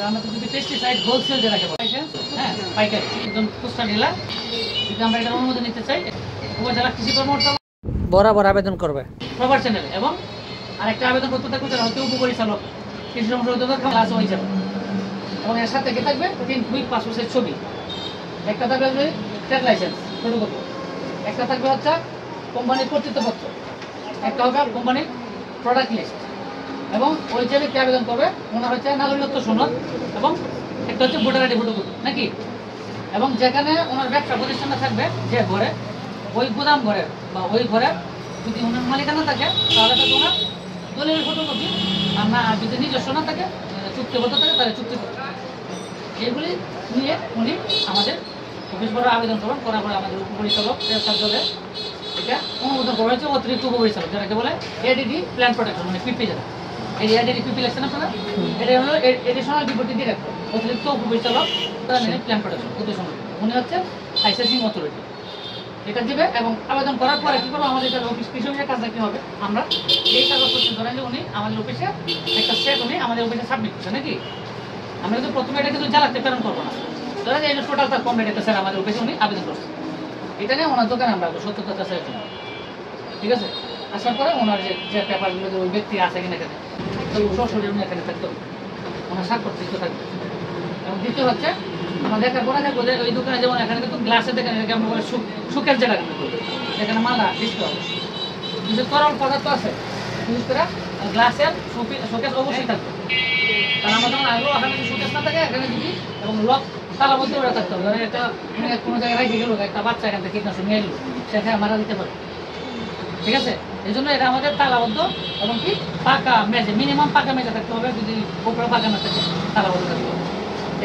আমরা যদি pesticide wholesale যেটাকে বলে, হ্যাঁ পাইকারি একদম খুচরা ডিলার, যদি আমরা এটার অনুমোদন নিতে চাই যারা কৃষি কর্মকর্তা বরাবর আবেদন করবে প্রপার চ্যানেলে। এবং আরেকটা আবেদন করতে থাকবে যারা হচ্ছে উপপরিচালক কৃষি সংশোধন ক্লাস হয়ে যাবে। এবং এর সাথে কি থাকবে 3 কুইক পাসপোর্টের ছবি, একটা থাকবে ট্রেড লাইসেন্স ফটোকপি, একটা থাকবে হচ্ছে কোম্পানির কর্তৃত্বপত্র, একটা হবে কোম্পানির প্রোডাক্ট লিস্ট, এবং ওই যে ব্যক্তি আবেদন করবে ওনার হচ্ছে নাগরিকত্ব সনদ, এবং একটা হচ্ছে ভোটার আইডি ফটোকপি নাকি। এবং যেখানে ওনার ব্যবসা প্রতিষ্ঠানটা থাকবে যে ঘরে, ওই গুদাম ঘরে বা ওই ঘরে যদি ওনার মালিকানা থাকে তাহলে তাকে ওনার দলিলের ফটোকপি, আর যদি নিজস্ব না থাকে চুক্তিবদ্ধ থাকে তাহলে চুক্তিপত্র, এইগুলি নিয়ে উনি আমাদের অফিস বড় আবেদন করার পরে আমাদের উপপরিচালক কার্যালয়ে এটা অনুমোদন করা হয়েছে অতিরিক্ত উপপরিচালক, যেটাকে বলে এডিডি প্ল্যান প্রোটেকশন, মানে পিপি যেটা এই এডিডি পিপি লেখছেন আপনারা, এটা হলো এডিশনাল ডেপুটি ডিরেক্টর অতিরিক্ত উপপরিচালক প্ল্যান প্রোটেকশন উদ্দেশ্য, উনি হচ্ছে লাইসেন্সিং অথরিটি। এটা দিবে এবং আবেদন করার পরে কী করবো, আমাদের অফিস কৃষি অফিসের কাজ দেখতে হবে। আমরা এই কাগজপত্র ধরেন যে উনি আমাদের অফিসে একটা সেট উনি আমাদের অফিসে সাবমিট করছে নাকি, আমরা কিন্তু প্রথমে এটা কিন্তু জ্বালাতে প্রেরণ করবো না, ধরেন যে এটা টোটালটা কমপ্লিট একটা স্যার আমাদের অফিসে উনি আবেদন করছে, এটা নিয়ে ওনার দোকানে আমরা সত্যতা যাচাইয়ের জন্য, ঠিক আছে। আসার পরে ওনার যে পেপারগুলো যে ওই ব্যক্তি আছে কিনা এখানে তো সরাসরি উনি এখানে থাকতে হবে, ওনার স্বাক্ষরিত থাকবে। এবং দ্বিতীয় হচ্ছে আমরা দেখার পরে দেখবো যে ওই দোকানে যেমন এখানে কিন্তু গ্লাসে দেখেন আমরা বলে সুখের জায়গা কিন্তু এখানে মালা দিতে হবে, কিছু তরল পদার্থ আছে বিশেষ করে গ্লাসের শোকেস অবশ্যই থাকবে, কারণ আমরা যখন আগে ওখানে যদি শোকেস না থাকে এখানে যদি এবং লক তালাবদ্ধ করে থাকতে হবে, ধরেন একটা কোনো জায়গায় রেখে গেল একটা বাচ্চা এখান থেকে কীটনাশক নিয়ে এলো সেখানে মারা দিতে পারে, ঠিক আছে। এই জন্য এটা আমাদের তালাবদ্ধ এবং কি পাকা মেঝে, মিনিমাম পাকা মেঝে থাকতে হবে, যদি উপরে পাকা না থাকে তালাবদ্ধ থাকতে হবে।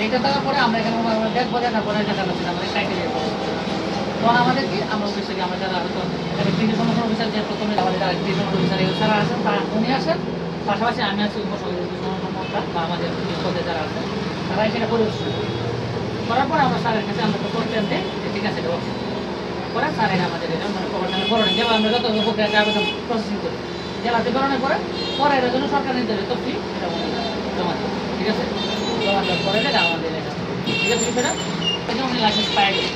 এইটা থাকার পরে আমরা এখানে দেখবো, দেখার পরে দেখা যাচ্ছে আমাদের ক্রাইটেরিয়া তখন আমাদের কি আমরা অফিসে আমরা যারা হয়তো কৃষি সমস্যা অফিসার যে প্রথমে আমাদের কৃষি সমস্যা অফিসার এগুলো যারা আছেন তারা উনি আসেন, পাশাপাশি আমি আছি উপসহকার বা আমাদের পদে যারা আছেন তারা সেটা পরিদর্শন করার পরে আমরা স্যারের কাছে আমরা করতেন যে ঠিক আছে এটা পরে স্যার এটা আমাদের এটা মানে প্রবর্তনের করণে যেমন আমরা যত প্রক্রিয়াকে আবেদন প্রসেসিং করি জেলাতে করণের পরে এটার জন্য সরকার নির্ধারিত ফি এটা জমা দেবে, ঠিক আছে। জমা দেওয়ার পরে এটা আমাদের ঠিক আছে, সেটা উনি লাইসেন্স পাই গেছে।